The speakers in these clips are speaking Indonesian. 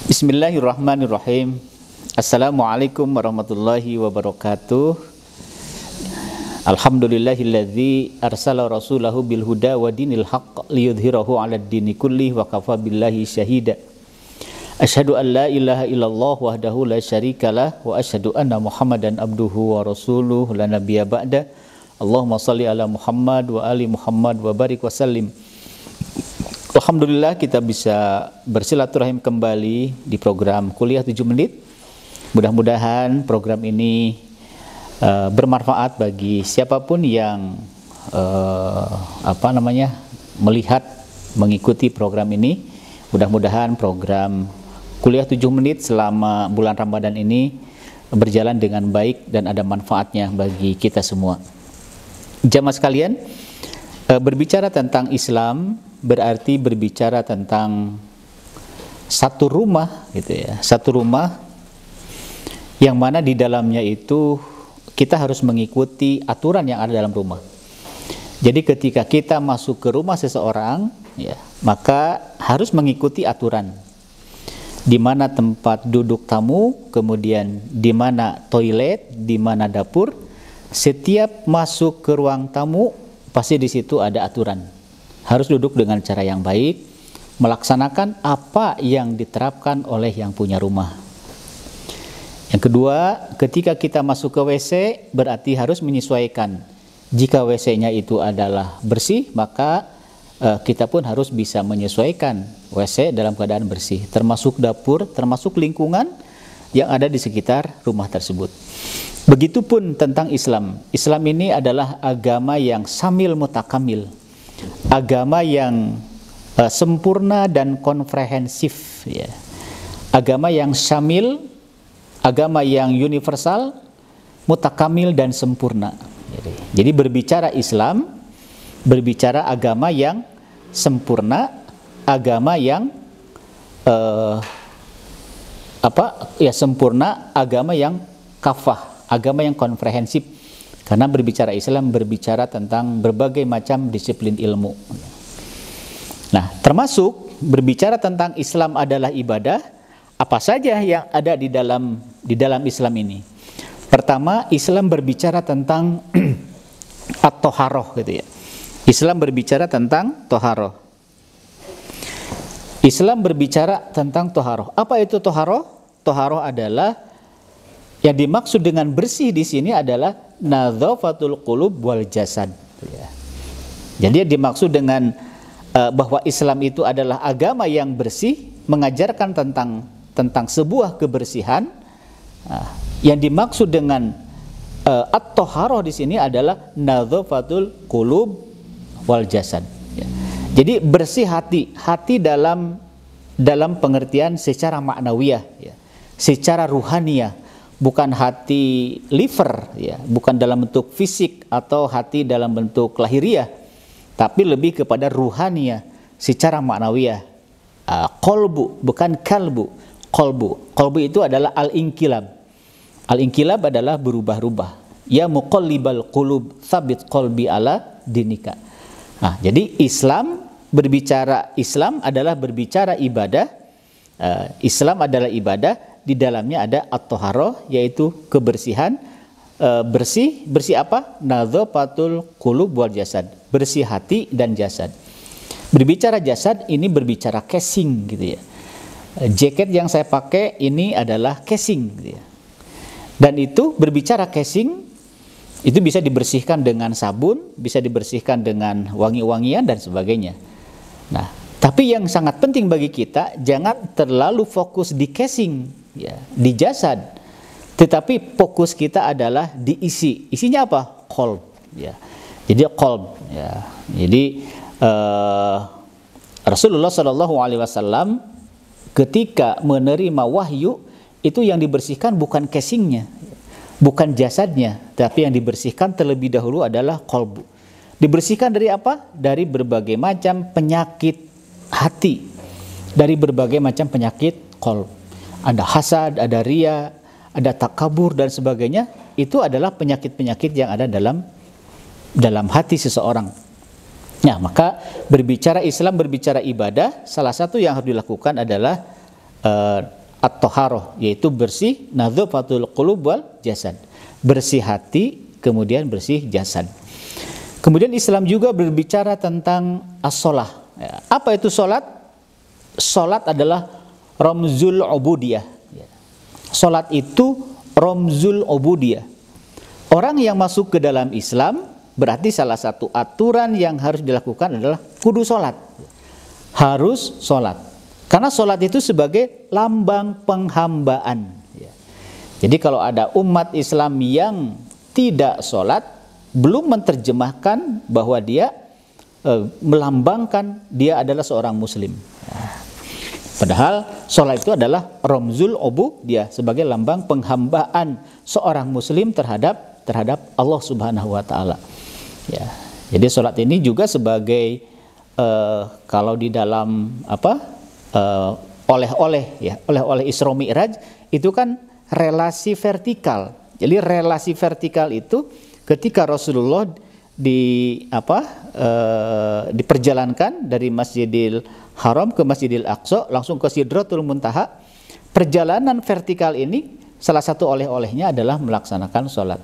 Bismillahirrahmanirrahim. Assalamualaikum warahmatullahi wabarakatuh. Alhamdulillahilladzi arsala rasulahu bil huda wa dinil haqq liyudhhirahu 'alad dini kullih wa kafa billahi syahida. Asyhadu an la ilaha illallah wahdahu la syarikalah wa asyhadu anna Muhammadan abduhu wa rasuluhu la nabiyya ba'da. Allahumma shalli ala Muhammad wa ali Muhammad wa barik wa sallim. Alhamdulillah kita bisa bersilaturahim kembali di program Kuliah 7 Menit. Mudah-mudahan program ini bermanfaat bagi siapapun yang melihat, mengikuti program ini. Mudah-mudahan program Kuliah 7 Menit selama bulan Ramadan ini berjalan dengan baik dan ada manfaatnya bagi kita semua. Jamaah sekalian, berbicara tentang Islam berarti berbicara tentang satu rumah gitu ya. Satu rumah yang mana di dalamnya itu kita harus mengikuti aturan yang ada dalam rumah. Jadi ketika kita masuk ke rumah seseorang ya, maka harus mengikuti aturan. Di mana tempat duduk tamu, kemudian di mana toilet, di mana dapur. Setiap masuk ke ruang tamu pasti di situ ada aturan. Harus duduk dengan cara yang baik, melaksanakan apa yang diterapkan oleh yang punya rumah. Yang kedua, ketika kita masuk ke WC berarti harus menyesuaikan. Jika WC-nya itu adalah bersih, maka kita pun harus bisa menyesuaikan WC dalam keadaan bersih, termasuk dapur, termasuk lingkungan yang ada di sekitar rumah tersebut. Begitupun tentang Islam. Islam ini adalah agama yang samil mutakamil. Agama yang sempurna dan komprehensif ya. Agama yang syamil, agama yang universal, mutakamil dan sempurna. Jadi berbicara Islam, berbicara agama yang sempurna, agama yang sempurna, agama yang kafah, agama yang komprehensif. Karena berbicara Islam berbicara tentang berbagai macam disiplin ilmu. Nah, termasuk berbicara tentang Islam adalah ibadah, apa saja yang ada di dalam Islam ini. Pertama, Islam berbicara tentang at-thaharah gitu ya. Islam berbicara tentang thaharah. Islam berbicara tentang thaharah. Apa itu thaharah? Thaharah adalah yang dimaksud dengan bersih di sini adalah nadzafatul qulub wal jasad. Jadi yang dimaksud dengan bahwa Islam itu adalah agama yang bersih, mengajarkan tentang sebuah kebersihan. Yang dimaksud dengan at-thaharah di sini adalah nadzafatul qulub wal jasad. Jadi bersih hati dalam pengertian secara maknawiyah, secara ruhaniyah. Bukan hati liver ya, bukan dalam bentuk fisik atau hati dalam bentuk lahiriah, tapi lebih kepada ruhaniyah secara maknawiyah. Qalbu bukan kalbu. Qalbu itu adalah al-inqilab. Al-inqilab adalah berubah-ubah. Ya muqallibal qulub tsabit qalbi ala dinika. Nah, jadi Islam adalah berbicara ibadah. Islam adalah ibadah. Di dalamnya ada at-thaharah, yaitu kebersihan. Bersih apa? Nadzafatul qulub wal jasad, bersih hati dan jasad. Berbicara jasad ini berbicara casing gitu ya. Jaket yang saya pakai ini adalah casing gitu ya. Dan itu berbicara casing itu bisa dibersihkan dengan sabun, bisa dibersihkan dengan wangi-wangian dan sebagainya. Nah, tapi yang sangat penting bagi kita, jangan terlalu fokus di casing ya, di jasad, tetapi fokus kita adalah di isi. Isinya apa? Qalb ya. Jadi qalb ya. Jadi Rasulullah SAW ketika menerima wahyu itu yang dibersihkan bukan casingnya, bukan jasadnya, tapi yang dibersihkan terlebih dahulu adalah qalb. Dibersihkan dari apa? Dari berbagai macam penyakit hati, dari berbagai macam penyakit qalb. Ada hasad, ada riya, ada takabur dan sebagainya. Itu adalah penyakit-penyakit yang ada dalam hati seseorang. Nah, maka berbicara Islam, berbicara ibadah, salah satu yang harus dilakukan adalah at-thaharah, yaitu bersih, nadzafatul qulub wal jasad. Bersih hati, kemudian bersih jasad. Kemudian Islam juga berbicara tentang as-shalah. Ya. Apa itu salat? Salat adalah ramzul ubudiyah. Ya. Salat itu ramzul ubudiyah. Orang yang masuk ke dalam Islam berarti salah satu aturan yang harus dilakukan adalah kudu salat. Harus salat. Karena salat itu sebagai lambang penghambaan. Ya. Jadi kalau ada umat Islam yang tidak salat, belum menerjemahkan bahwa dia melambangkan dia adalah seorang muslim. Padahal sholat itu adalah ramzul ubudiyah, sebagai lambang penghambaan seorang muslim terhadap Allah Subhanahu wa taala. Ya. Jadi sholat ini juga sebagai kalau di dalam oleh-oleh Isra Mi'raj itu kan relasi vertikal. Jadi relasi vertikal itu ketika Rasulullah diperjalankan dari Masjidil Haram ke Masjidil Aqsa langsung ke Sidratul Muntaha. Perjalanan vertikal ini salah satu oleh-olehnya adalah melaksanakan sholat.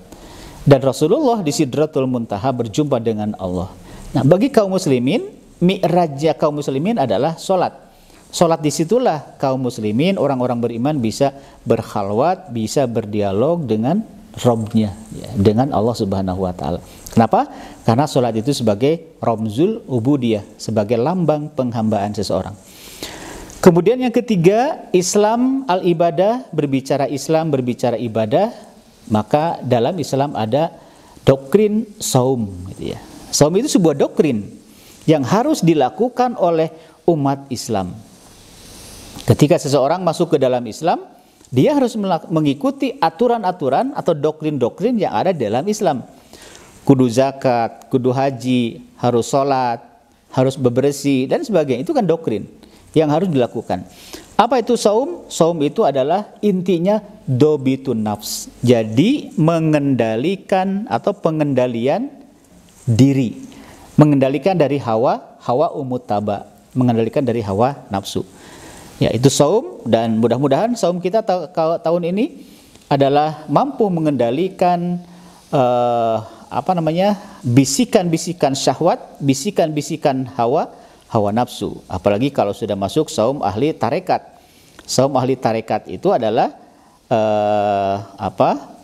Dan Rasulullah di Sidratul Muntaha berjumpa dengan Allah. Nah, bagi kaum muslimin, mi'rajnya kaum muslimin adalah sholat. Sholat disitulah kaum muslimin, orang-orang beriman bisa berkhalwat, bisa berdialog dengan Rabbnya, ya, dengan Allah Subhanahu wa taala. Kenapa? Karena sholat itu sebagai ramzul ubudiyah, sebagai lambang penghambaan seseorang. Kemudian yang ketiga, Islam al-ibadah, berbicara Islam, berbicara ibadah, maka dalam Islam ada doktrin saum, gitu ya. Saum itu sebuah doktrin yang harus dilakukan oleh umat Islam. Ketika seseorang masuk ke dalam Islam, dia harus mengikuti aturan-aturan atau doktrin-doktrin yang ada dalam Islam. Kudu zakat, kudu haji, harus sholat, harus bebersih, dan sebagainya. Itu kan doktrin yang harus dilakukan. Apa itu saum? Saum itu adalah intinya dobitun nafs. Jadi mengendalikan atau pengendalian diri. Mengendalikan dari hawa umutaba. Mengendalikan dari hawa nafsu. Ya, itu saum, dan mudah-mudahan saum kita tahun ini adalah mampu mengendalikan bisikan-bisikan syahwat, bisikan-bisikan hawa nafsu. Apalagi kalau sudah masuk saum ahli tarekat. Saum ahli tarekat itu adalah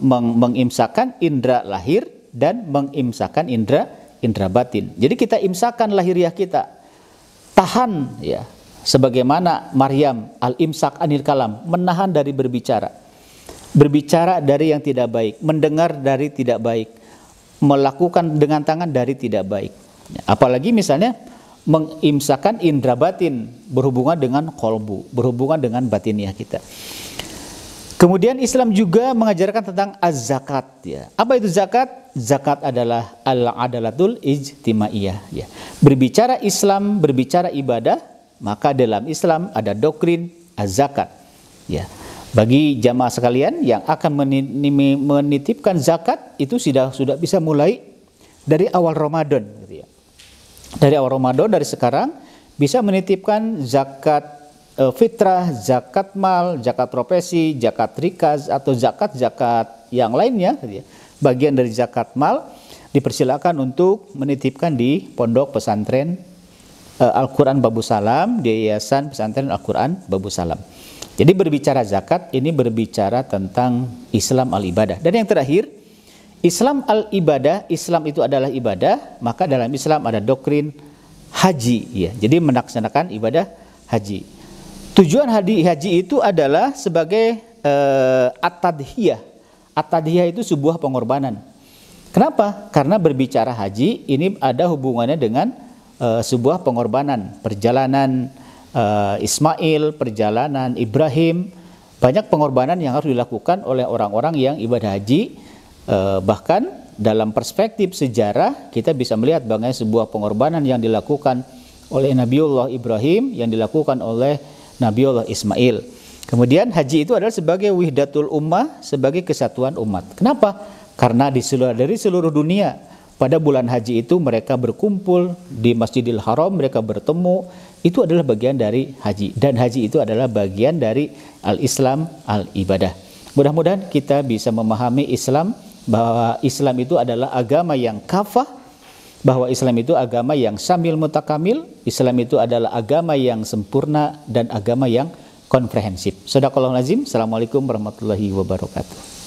mengimsakan indera lahir dan mengimsakan indera batin. Jadi kita imsakan lahiriah kita, tahan, ya. Sebagaimana Maryam al-imsak anil kalam, menahan dari berbicara. Berbicara dari yang tidak baik, mendengar dari tidak baik, melakukan dengan tangan dari tidak baik. Apalagi misalnya mengimsakan indera batin, berhubungan dengan kolbu, berhubungan dengan batiniah kita. Kemudian Islam juga mengajarkan tentang az-zakat, ya. Apa itu zakat? Zakat adalah al-adalatul ijtimaiyah, ya. Berbicara Islam, berbicara ibadah, maka dalam Islam ada doktrin az-zakat, ya. Bagi jamaah sekalian yang akan menitipkan zakat itu sudah bisa mulai dari awal Ramadan, gitu ya. Dari awal Ramadan, dari sekarang bisa menitipkan zakat fitrah, zakat mal, zakat profesi, zakat rikaz, atau zakat-zakat yang lainnya, gitu ya. Bagian dari zakat mal dipersilakan untuk menitipkan di pondok pesantren Al-Quran Babu Salam, di Yayasan Pesantren Al-Quran Babu Salam. Jadi berbicara zakat ini berbicara tentang Islam al-ibadah. Dan yang terakhir, Islam al-ibadah, Islam itu adalah ibadah, maka dalam Islam ada doktrin haji, ya. Jadi melaksanakan ibadah haji. Tujuan haji itu adalah sebagai at-tadhiyah. At-tadhiyah itu sebuah pengorbanan. Kenapa? Karena berbicara haji ini ada hubungannya dengan sebuah pengorbanan. Perjalanan Ismail, perjalanan Ibrahim, banyak pengorbanan yang harus dilakukan oleh orang-orang yang ibadah haji. Bahkan dalam perspektif sejarah kita bisa melihat bagaimana sebuah pengorbanan yang dilakukan oleh Nabiullah Ibrahim, yang dilakukan oleh Nabiullah Ismail. Kemudian haji itu adalah sebagai wihdatul ummah, sebagai kesatuan umat. Kenapa? Karena dari seluruh dunia pada bulan haji itu mereka berkumpul di Masjidil Haram, mereka bertemu, itu adalah bagian dari haji. Dan haji itu adalah bagian dari al-Islam, al-ibadah. Mudah-mudahan kita bisa memahami Islam, bahwa Islam itu adalah agama yang kafah, bahwa Islam itu agama yang syamil mutakamil, Islam itu adalah agama yang sempurna dan agama yang komprehensif. Shadaqallahul azim. Assalamualaikum warahmatullahi wabarakatuh.